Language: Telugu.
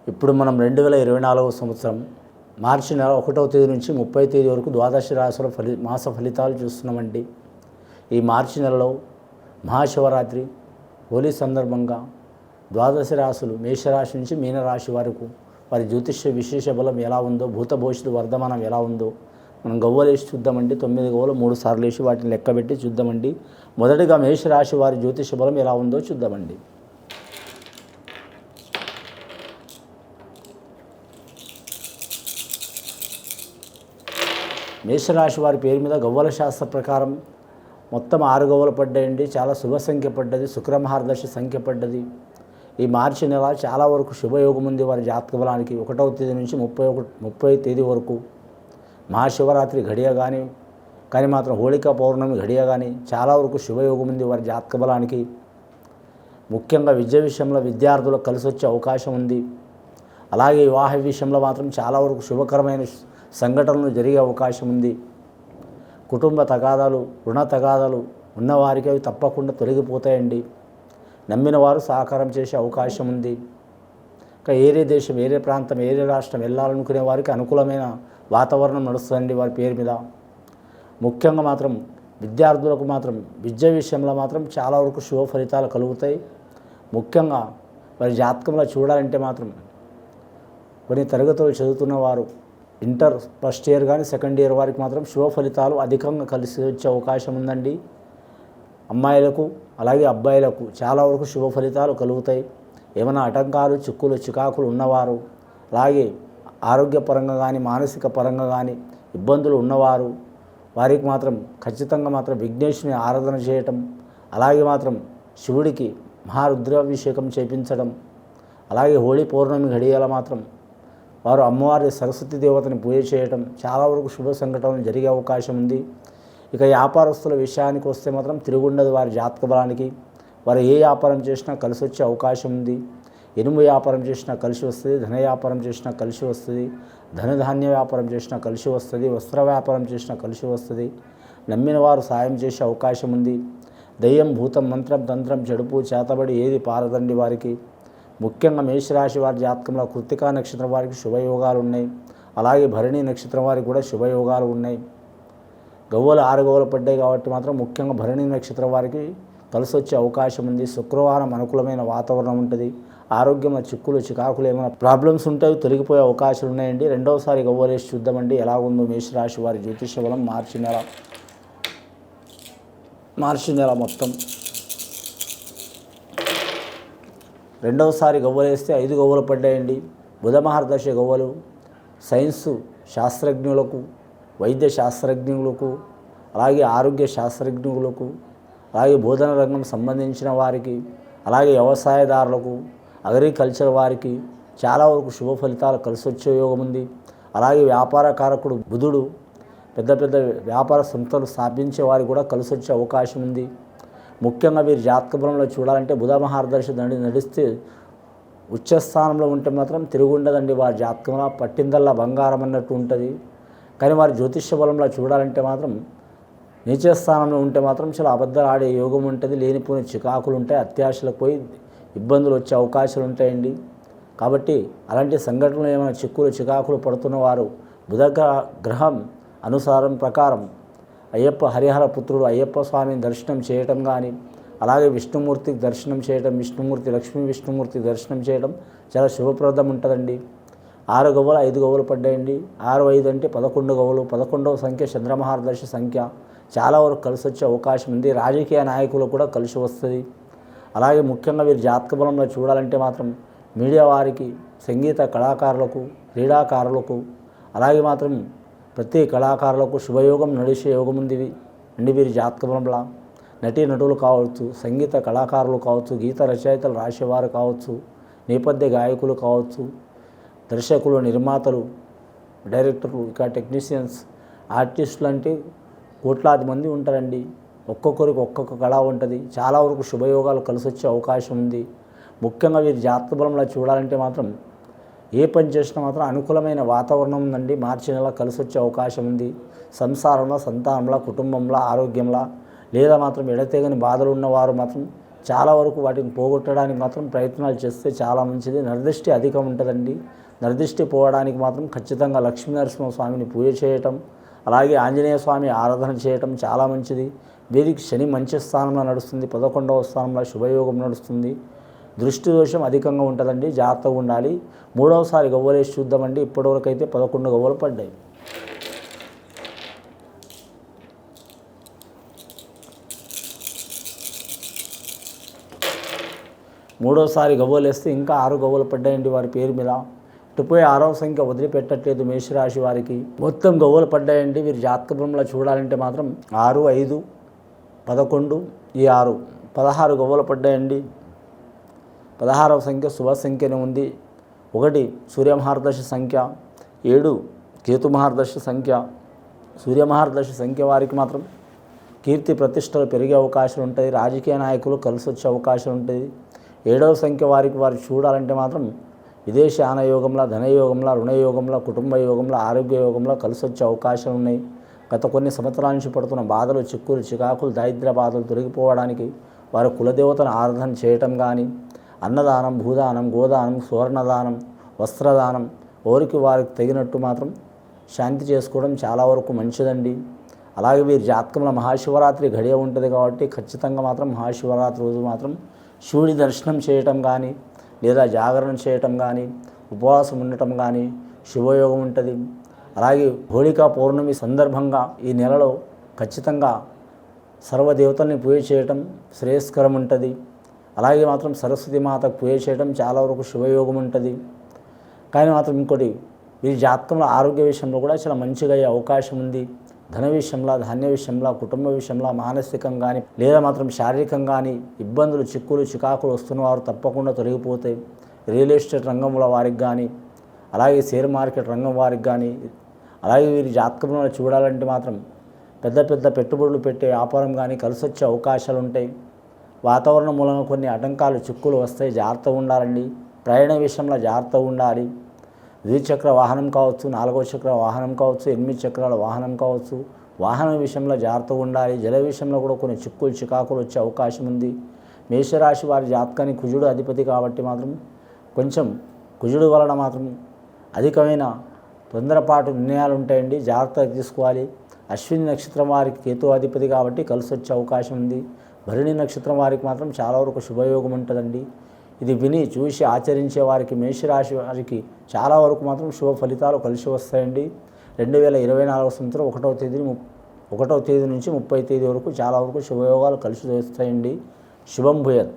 ఇప్పుడు మనం 2024 సంవత్సరం మార్చి నెల 1వ తేదీ నుంచి 30వ తేదీ వరకు ద్వాదశ రాశుల మాస ఫలితాలు చూస్తున్నామండి. ఈ మార్చి నెలలో మహాశివరాత్రి హోలీ సందర్భంగా ద్వాదశ రాశులు మేషరాశి నుంచి మీనరాశి వరకు వారి జ్యోతిష్య విశేష బలం ఎలా ఉందో, భూత భవిష్యత్తు వర్ధమానం ఎలా ఉందో మనం గవ్వలేసి చూద్దామండి. 9 గవ్వలు 3 సార్లు వేసి వాటిని లెక్కబెట్టి చూద్దామండి. మొదటిగా మేషరాశి వారి జ్యోతిష్య బలం ఎలా ఉందో చూద్దామండి. మేషరాశి వారి పేరు మీద గవ్వల శాస్త్ర ప్రకారం మొత్తం 6 గవ్వలు పడ్డాయండి. చాలా శుభ సంఖ్య పడ్డది, శుక్రమహారదర్శి సంఖ్య పడ్డది. ఈ మార్చి నెల చాలా వరకు శుభయోగం ఉంది వారి జాతక బలానికి. 1వ తేదీ నుంచి 30వ తేదీ వరకు మహాశివరాత్రి ఘడియ కానీ మాత్రం హోళికా పౌర్ణమి ఘడియ కానీ చాలా వరకు శుభయోగం ఉంది వారి జాతక బలానికి. ముఖ్యంగా విద్య విషయంలో విద్యార్థులకు కలిసి వచ్చే అవకాశం ఉంది. అలాగే వివాహ విషయంలో మాత్రం చాలా వరకు శుభకరమైన సంఘటనలు జరిగే అవకాశం ఉంది. కుటుంబ తగాదాలు, రుణ తగాదాలు ఉన్నవారికి అవి తప్పకుండా తొలగిపోతాయండి. నమ్మిన వారు సహకారం చేసే అవకాశం ఉంది. ఇంకా ఏరే దేశం, ఏరే ప్రాంతం, ఏరే రాష్ట్రం వెళ్ళాలనుకునే వారికి అనుకూలమైన వాతావరణం నడుస్తుందండి వారి పేరు మీద. ముఖ్యంగా మాత్రం విద్యార్థులకు మాత్రం విద్య విషయంలో మాత్రం చాలా వరకు శుభ ఫలితాలు కలుగుతాయి. ముఖ్యంగా వారి జాతకంలో చూడాలంటే మాత్రం కొన్ని తరగతులు చదువుతున్న వారు ఇంటర్ ఫస్ట్ ఇయర్ కానీ సెకండ్ ఇయర్ వారికి మాత్రం శుభ ఫలితాలు అధికంగా కలిసి వచ్చే అవకాశం ఉందండి. అమ్మాయిలకు అలాగే అబ్బాయిలకు చాలా వరకు శుభ ఫలితాలు కలుగుతాయి. ఏమైనా ఆటంకాలు, చిక్కులు, చికాకులు ఉన్నవారు, అలాగే ఆరోగ్యపరంగా కానీ మానసిక పరంగా కానీ ఇబ్బందులు ఉన్నవారు వారికి మాత్రం ఖచ్చితంగా మాత్రం విఘ్నేశ్వరుని ఆరాధన చేయటం, అలాగే మాత్రం శివుడికి మహారుద్రాభిషేకం చేయించడం, అలాగే హోళీ పౌర్ణమి ఘడియల మాత్రం వారు అమ్మవారి సరస్వతి దేవతని పూజ చేయటం చాలా వరకు శుభ సంఘటనలు జరిగే అవకాశం ఉంది. ఇక వ్యాపారస్తుల విషయానికి వస్తే మాత్రం తిరుగుండదు వారి జాతక బలానికి. వారు ఏ వ్యాపారం చేసినా కలిసి వచ్చే అవకాశం ఉంది. ఇనుము వ్యాపారం చేసినా కలిసి వస్తుంది, ధన వ్యాపారం చేసినా కలిసి వస్తుంది, ధనధాన్య వ్యాపారం చేసినా కలిసి వస్తుంది, వస్త్ర వ్యాపారం చేసినా కలిసి వస్తుంది. నమ్మిన వారు సాయం చేసే అవకాశం ఉంది. దయ్యం, భూతం, మంత్రం, తంత్రం, చెడుపు, చేతబడి ఏది పారదండి వారికి. ముఖ్యంగా మేషరాశి వారి జాతకంలో కృత్తికా నక్షత్రం వారికి శుభయోగాలు ఉన్నాయి. అలాగే భరణి నక్షత్రం వారికి కూడా శుభయోగాలు ఉన్నాయి. గవ్వలు 6 గవ్వలు పడ్డాయి కాబట్టి మాత్రం ముఖ్యంగా భరణి నక్షత్రం వారికి కలిసి వచ్చే అవకాశం ఉంది. శుక్రవారం అనుకూలమైన వాతావరణం ఉంటుంది. ఆరోగ్యంలో చిక్కులు, చికాకులు ఏమైనా ప్రాబ్లమ్స్ ఉంటాయి, తొలగిపోయే అవకాశాలు ఉన్నాయండి. రెండవసారి గవ్వలేసి చూద్దామండి ఎలా ఉందో మేషరాశి వారి జ్యోతిష బలం మార్చి నెల మొత్తం. రెండవసారి గవ్వలేస్తే 5 గవ్వలు పడ్డాయండి. బుధ మహర్దశ గవ్వలు సైన్సు శాస్త్రజ్ఞులకు, వైద్య శాస్త్రజ్ఞులకు, అలాగే ఆరోగ్య శాస్త్రజ్ఞులకు, అలాగే బోధన రంగం సంబంధించిన వారికి, అలాగే వ్యవసాయదారులకు, అగ్రికల్చర్ వారికి చాలా వరకు శుభ ఫలితాలు కలిసి వచ్చే యోగం ఉంది. అలాగే వ్యాపార కారకుడు బుధుడు పెద్ద పెద్ద వ్యాపార సంస్థలు స్థాపించే వారికి కూడా కలిసి వచ్చే అవకాశం ఉంది. ముఖ్యంగా వీరి జాతక బలంలో చూడాలంటే బుధ మహాదర్శ నడిస్తే ఉచ్చస్థానంలో ఉంటే మాత్రం తిరుగుండదండి వారి జాతకంలో. పట్టిందల్లా బంగారం అన్నట్టు ఉంటుంది. కానీ వారి జ్యోతిష్య బలంలో చూడాలంటే మాత్రం నీచస్థానంలో ఉంటే మాత్రం చాలా అబద్ధాలు ఆడే యోగం ఉంటుంది. లేనిపోయిన చికాకులు ఉంటాయి, అత్యాశలకు పోయి ఇబ్బందులు వచ్చే అవకాశాలు ఉంటాయండి. కాబట్టి అలాంటి సంఘటనలు ఏమైనా చిక్కులు, చికాకులు పడుతున్నవారు బుధ గ్రహం అనుసారం ప్రకారం అయ్యప్ప హరిహర పుత్రుడు అయ్యప్ప స్వామిని దర్శనం చేయటం కానీ, అలాగే విష్ణుమూర్తికి దర్శనం చేయటం, లక్ష్మీ విష్ణుమూర్తి దర్శనం చేయడం చాలా శుభప్రదం ఉంటుందండి. 6 గవ్వలు 5 గవ్వలు పడ్డాయండి. 6, 5 అంటే 11 గవ్వలు. 11వ సంఖ్య చంద్రమహారదర్శి సంఖ్య. చాలా వరకు కలిసి వచ్చే అవకాశం ఉంది. రాజకీయ నాయకులకు కూడా కలిసి వస్తుంది. అలాగే ముఖ్యంగా వీరి జాతక బలంలో చూడాలంటే మాత్రం మీడియా వారికి, సంగీత కళాకారులకు, క్రీడాకారులకు, అలాగే మాత్రం ప్రతి కళాకారులకు శుభయోగం నడిచే యోగం ఉంది అండి వీరి జాతక బలంలో. నటీ నటులు కావచ్చు, సంగీత కళాకారులు కావచ్చు, గీత రచయితలు రాసేవారు కావచ్చు, నేపథ్య గాయకులు కావచ్చు, దర్శకులు, నిర్మాతలు, డైరెక్టర్లు, ఇక టెక్నీషియన్స్, ఆర్టిస్టులు అంటే కోట్లాది మంది ఉంటారండి. ఒక్కొక్కరికి ఒక్కొక్క కళ ఉంటుంది. చాలా వరకు శుభయోగాలు కలిసి వచ్చే అవకాశం ఉంది. ముఖ్యంగా వీరి జాతక బలంలో చూడాలంటే మాత్రం ఏ పని చేసినా మాత్రం అనుకూలమైన వాతావరణం ఉందండి. మార్చి నెల కలిసి వచ్చే అవకాశం ఉంది. సంసారంలో, సంతానంలో, కుటుంబంలో, ఆరోగ్యంలో లేదా మాత్రం ఎడతెగని బాధలు ఉన్నవారు మాత్రం చాలా వరకు వాటిని పోగొట్టడానికి మాత్రం ప్రయత్నాలు చేస్తే చాలా మంచిది. నరదృష్టి అధికం ఉంటుందండి. నరదృష్టి పోవడానికి మాత్రం ఖచ్చితంగా లక్ష్మీనరసింహస్వామిని పూజ చేయటం, అలాగే ఆంజనేయ స్వామి ఆరాధన చేయటం చాలా మంచిది. వీరికి శని మంచి స్థానంలో నడుస్తుంది, 11వ స్థానంలో శుభయోగం నడుస్తుంది. దృష్టి దోషం అధికంగా ఉంటుందండి, జాగ్రత్తగా ఉండాలి. మూడవసారి గవ్వలేసి చూద్దామండి. ఇప్పటివరకు అయితే 11 గవ్వలు పడ్డాయి. మూడోసారి గవ్వలు వేస్తే ఇంకా 6 గవ్వలు పడ్డాయండి వారి పేరు మీద. ఇటుపోయి 6వ సంఖ్య వదిలిపెట్టట్లేదు మేషరాశి వారికి. మొత్తం గవ్వలు పడ్డాయండి. వీరి జాతక బృంలో చూడాలంటే మాత్రం 6, 5, 11, ఈ 6, 16 గవ్వలు పడ్డాయండి. 16వ సంఖ్య శుభ సంఖ్యనే ఉంది. 1 సూర్యమహారదశ సంఖ్య, 7 కేతు మహారదశ సంఖ్య. సూర్యమహారదశ సంఖ్య వారికి మాత్రం కీర్తి ప్రతిష్టలు పెరిగే అవకాశాలు ఉంటాయి. రాజకీయ నాయకులు కలిసి వచ్చే అవకాశం ఉంటుంది. 7వ సంఖ్య వారు చూడాలంటే మాత్రం విదేశాన యోగంలో, ధనయోగంలో, రుణయోగంలో, కుటుంబ యోగంలో, ఆరోగ్య యోగంలో కలిసి వచ్చే అవకాశాలు ఉన్నాయి. గత కొన్ని సంవత్సరాల నుంచి పడుతున్న బాధలు, చిక్కులు, చికాకులు, దారిద్ర్య బాధలు తొలగిపోవడానికి వారి కులదేవతను ఆరాధన చేయటం కానీ, అన్నదానం, భూదానం, గోదానం, సువర్ణదానం, వస్త్రదానం, వారికి తగినట్టు మాత్రం శాంతి చేసుకోవడం చాలా వరకు మంచిదండి. అలాగే వీరి జాతకంలో మహాశివరాత్రి గడియ ఉంటుంది కాబట్టి ఖచ్చితంగా మాత్రం మహాశివరాత్రి రోజు మాత్రం శివుడి దర్శనం చేయటం కానీ, లేదా జాగరణ చేయటం కానీ, ఉపవాసం ఉండటం కానీ శుభయోగం ఉంటుంది. అలాగే హోళికా పౌర్ణమి సందర్భంగా ఈ నెలలో ఖచ్చితంగా సర్వదేవతల్ని పూజ చేయటం శ్రేయస్కరం ఉంటుంది. అలాగే మాత్రం సరస్వతి మాతకు పూజ చేయడం చాలా వరకు శుభయోగం ఉంటుంది. కానీ మాత్రం ఇంకోటి, వీరి జాతకంలో ఆరోగ్య విషయంలో కూడా చాలా మంచిగా అయ్యే అవకాశం ఉంది. ధన విషయంలో, ధాన్య విషయంలో, కుటుంబ విషయంలో, మానసికంగా కానీ లేదా మాత్రం శారీరకంగా కానీ ఇబ్బందులు, చిక్కులు, చికాకులు వస్తున్న వారు తప్పకుండా తొలగిపోతాయి. రియల్ ఎస్టేట్ రంగంలో వారికి కానీ, అలాగే షేర్ మార్కెట్ రంగం వారికి కానీ, అలాగే వీరి జాతకంలో చూడాలంటే మాత్రం పెద్ద పెద్ద పెట్టుబడులు పెట్టే వ్యాపారం కానీ కలిసి వచ్చే అవకాశాలు ఉంటాయి. వాతావరణం మూలంగా కొన్ని ఆటంకాలు, చిక్కులు వస్తాయి, జాగ్రత్తగా ఉండాలండి. ప్రయాణ విషయంలో జాగ్రత్తగా ఉండాలి. ద్విచక్ర వాహనం కావచ్చు, 4వ చక్ర వాహనం కావచ్చు, 8 చక్రాల వాహనం కావచ్చు, వాహనం విషయంలో జాగ్రత్తగా ఉండాలి. జల విషయంలో కూడా కొన్ని చిక్కులు, చికాకులు వచ్చే అవకాశం ఉంది. మేషరాశి వారి జాతకానికి కుజుడు అధిపతి కాబట్టి మాత్రం కొంచెం కుజుడు వలన మాత్రం అధికమైన తొందరపాటు నిర్ణయాలు ఉంటాయండి, జాగ్రత్తగా తీసుకోవాలి. అశ్విని నక్షత్రం వారికి కేతు అధిపతి కాబట్టి కలిసి వచ్చే అవకాశం ఉంది. భరణి నక్షత్రం వారికి మాత్రం చాలా వరకు శుభయోగం ఉంటుందండి. ఇది విని చూసి ఆచరించే వారికి, మేషరాశి వారికి చాలా వరకు మాత్రం శుభ ఫలితాలు కలిసి వస్తాయండి. 2024 సంవత్సరం 1వ తేదీ నుంచి 30వ తేదీ వరకు చాలా వరకు శుభయోగాలు కలిసి వస్తాయండి. శుభం భూయాత్.